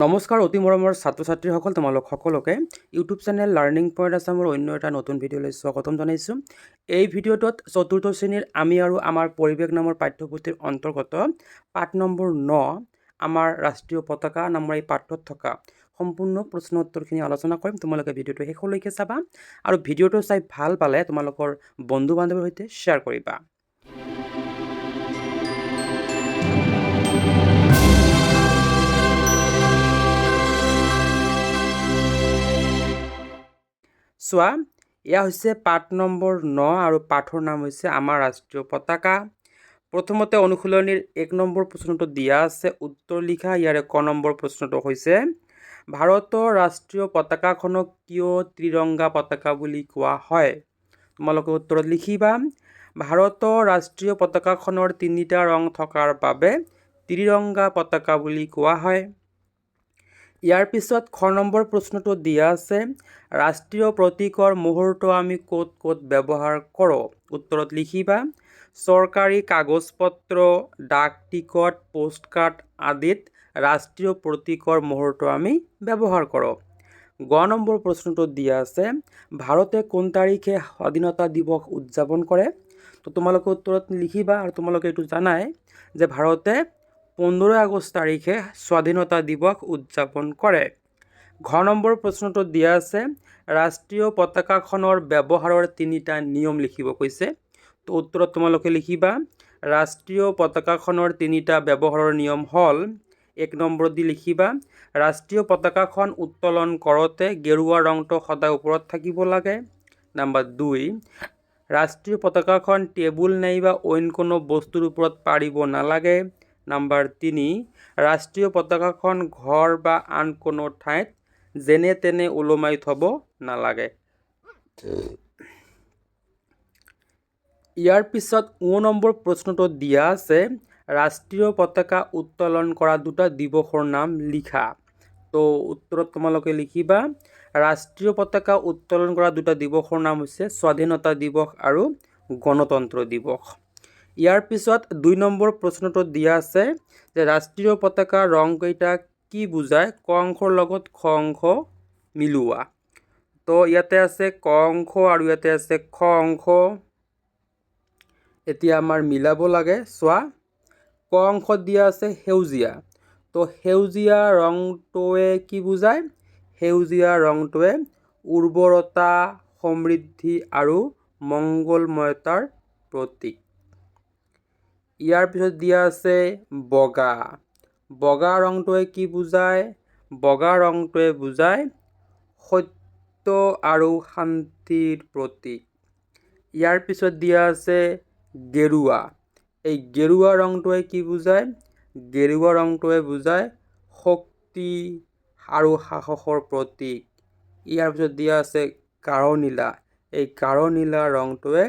নমস্কাৰ অতি মৰমৰ ছাত্ৰ ছাত্ৰীসকল, তোমালোক সকলোকে ইউটিউব চেনেল লাৰ্ণিং পইণ্ট আছামৰ অন্য এটা নতুন ভিডিঅ'লৈ স্বাগতম জনাইছোঁ। এই ভিডিঅ'টোত চতুৰ্থ শ্ৰেণীৰ আমি আৰু আমাৰ পৰিৱেশ নামৰ পাঠ্যপুথিৰ অন্তৰ্গত পাঠ নম্বৰ 9 আমাৰ ৰাষ্ট্ৰীয় পতাকা নামৰ এই পাঠত থকা সম্পূৰ্ণ প্ৰশ্ন উত্তৰখিনি আলোচনা কৰিম। তোমালোকে ভিডিঅ'টো শেষলৈকে চাবা আৰু ভিডিঅ'টো চাই ভাল পালে তোমালোকৰ বন্ধু বান্ধৱীৰ সৈতে শ্বেয়াৰ কৰিবা। চোৱা, এয়া হৈছে পাঠ নম্বৰ 9 আৰু পাঠৰ নাম হৈছে আমাৰ ৰাষ্ট্ৰীয় পতাকা। প্ৰথমতে অনুশীলনীৰ 1 নম্বৰ প্ৰশ্নটো দিয়া আছে, উত্তৰ লিখা। ইয়াৰে ক নম্বৰ প্ৰশ্নটো হৈছে, ভাৰতৰ ৰাষ্ট্ৰীয় পতাকাখনক কিয় ত্ৰিৰংগা পতাকা বুলি কোৱা হয়? তোমালোকে উত্তৰত লিখিবা, ভাৰতৰ ৰাষ্ট্ৰীয় পতাকাখনৰ 3টা ৰং থকাৰ বাবে ত্ৰিৰংগা পতাকা বুলি কোৱা হয়। ইয়াৰ পিছত খ নম্বৰ প্ৰশ্নটো দিয়া আছে, ৰাষ্ট্ৰীয় প্ৰতীকৰ মুহূৰ্ত আমি ক'ত ক'ত ব্যৱহাৰ কৰোঁ? উত্তৰত লিখিবা, চৰকাৰী কাগজ পত্ৰ, ডাক টিকট, পোষ্টকাৰ্ড আদিত ৰাষ্ট্ৰীয় প্ৰতীকৰ মুহূৰ্ত আমি ব্যৱহাৰ কৰোঁ। গ নম্বৰ প্ৰশ্নটো দিয়া আছে, ভাৰতে কোন তাৰিখে স্বাধীনতা দিৱস উদযাপন কৰে? তো তোমালোকে উত্তৰত লিখিবা আৰু তোমালোকে এইটো জানাই যে ভাৰতে 15 আগষ্ট তাৰিখে স্বাধীনতা দিৱস উদযাপন কৰে। ঘ নম্বৰ প্ৰশ্নটো দিয়া আছে, ৰাষ্ট্ৰীয় পতাকাখনৰ ব্যৱহাৰৰ 3টা নিয়ম লিখিব কৈছে। তো উত্তৰত তোমালোকে লিখিবা, ৰাষ্ট্ৰীয় পতাকাখনৰ 3টা ব্যৱহাৰৰ নিয়ম হ'ল, 1 নম্বৰ দি লিখিবা, ৰাষ্ট্ৰীয় পতাকাখন উত্তোলন কৰোঁতে গেৰুৱা ৰংটো সদায় ওপৰত থাকিব লাগে। নম্বৰ 2, ৰাষ্ট্ৰীয় পতাকাখন টেবুল নাইবা অইন কোনো বস্তুৰ ওপৰত পাৰিব নালাগে। নম্বৰ 3, ৰাষ্ট্ৰীয় পতাকাখন ঘৰ বা আন কোনো ঠাইত যেনে তেনে ওলোমাই থ'ব নালাগে। ইয়াৰ পিছত ও নম্বৰ প্ৰশ্নটো দিয়া আছে, ৰাষ্ট্ৰীয় পতাকা উত্তোলন কৰা 2টা দিৱসৰ নাম লিখা। তো উত্তৰত তোমালোকে লিখিবা, ৰাষ্ট্ৰীয় পতাকা উত্তোলন কৰা 2টা দিৱসৰ নাম হৈছে স্বাধীনতা দিৱস আৰু গণতন্ত্ৰ দিৱস। ইয়াৰ পিছত 2 নম্বৰ প্ৰশ্নটো দিয়া আছে যে ৰাষ্ট্ৰীয় পতাকাৰ ৰংকেইটা কি বুজায়? ক অংশৰ লগত খ অংশ মিলোৱা। তো ইয়াতে আছে ক অংশ আৰু ইয়াতে আছে খ অংশ। এতিয়া আমাৰ মিলাব লাগে। চোৱা, ক অংশত দিয়া আছে সেউজীয়া। তো সেউজীয়া ৰংটোৱে কি বুজায়? সেউজীয়া ৰংটোৱে উৰ্বৰতা, সমৃদ্ধি আৰু মংগলময়তাৰ প্ৰতীক। ইয়াৰ পিছত দিয়া আছে বগা। বগা ৰংটোৱে কি বুজায়? বগা ৰংটোৱে বুজায় সত্য আৰু শান্তিৰ প্ৰতীক। ইয়াৰ পিছত দিয়া আছে গেৰুৱা। এই গেৰুৱা ৰংটোৱে কি বুজায়? গেৰুৱা ৰংটোৱে বুজায় শক্তি আৰু সাহসৰ প্ৰতীক। ইয়াৰ পিছত দিয়া আছে গাঢ় নীলা। এই গাঢ় নীলা ৰংটোৱে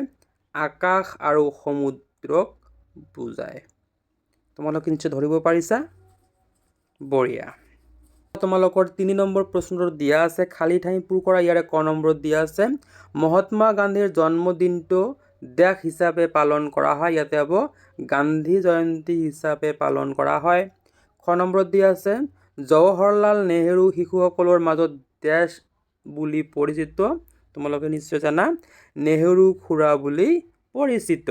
আকাশ আৰু সমুদ্ৰক বুজায়। তোমালোকে নিশ্চয় ধৰিব পাৰিছা? বঢ়িয়া। তোমালোকৰ 3 নম্বৰ প্ৰশ্নটো দিয়া আছে, খালী ঠাই পূৰ কৰা। ইয়াৰে ক নম্বৰত দিয়া আছে, মহাত্মা গান্ধীৰ জন্মদিনটো দেশ হিচাপে পালন কৰা হয়। ইয়াতে হ'ব গান্ধী জয়ন্তী হিচাপে পালন কৰা হয়। খ নম্বৰত দিয়া আছে, জৱাহৰলাল নেহেৰু শিশুসকলৰ মাজত দেশ বুলি পৰিচিত। তোমালোকে নিশ্চয় জানা, নেহেৰু খুৰা বুলি পৰিচিত।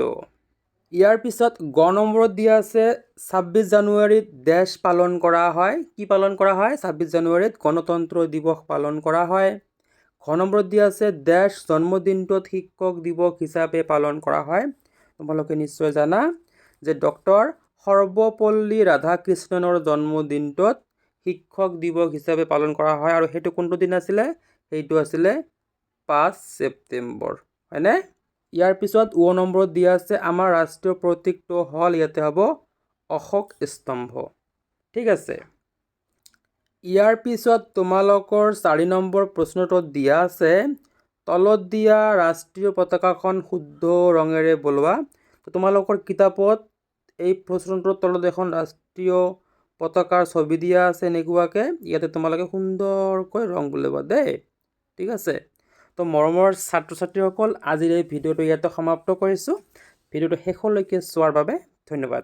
ইয়াৰ পিছত গ নম্বৰত দিয়া আছে, 26 জানুৱাৰীত দেশ পালন কৰা হয়। কি পালন কৰা হয়? 26 জানুৱাৰীত গণতন্ত্ৰ দিৱস পালন কৰা হয়। ঘ নম্বৰত দিয়া আছে, দেশ জন্মদিনটোত শিক্ষক দিৱস হিচাপে পালন কৰা হয়। তোমালোকে নিশ্চয় জানা যে ডক্টৰ সৰ্বপল্লী ৰাধাকৃষ্ণনৰ জন্মদিনটোত শিক্ষক দিৱস হিচাপে পালন কৰা হয় আৰু সেইটো কোনটো দিন আছিলে? সেইটো আছিলে 5 ছেপ্টেম্বৰ, হয়নে? ইয়াৰ পিছত ও নম্বৰত দিয়া আছে, আমাৰ ৰাষ্ট্ৰীয় প্ৰতীকটো হ'ল, ইয়াতে হ'ব অশোক স্তম্ভ। ঠিক আছে। ইয়াৰ পিছত তোমালোকৰ 4 নম্বৰ প্ৰশ্নটোত দিয়া আছে, তলত দিয়া ৰাষ্ট্ৰীয় পতাকাখন শুদ্ধ ৰঙেৰে বলোৱা। তো তোমালোকৰ কিতাপত এই প্ৰশ্নটোৰ তলত এখন ৰাষ্ট্ৰীয় পতাকাৰ ছবি দিয়া আছে এনেকুৱাকৈ। ইয়াতে তোমালোকে সুন্দৰকৈ ৰং বুলাবা দেই। ঠিক আছে। তো মৰমৰ ছাত্ৰ ছাত্ৰীসকল, আজিৰ এই ভিডিঅ'টো ইয়াতে সমাপ্ত কৰিছোঁ। ভিডিঅ'টো শেষলৈকে চোৱাৰ বাবে ধন্যবাদ।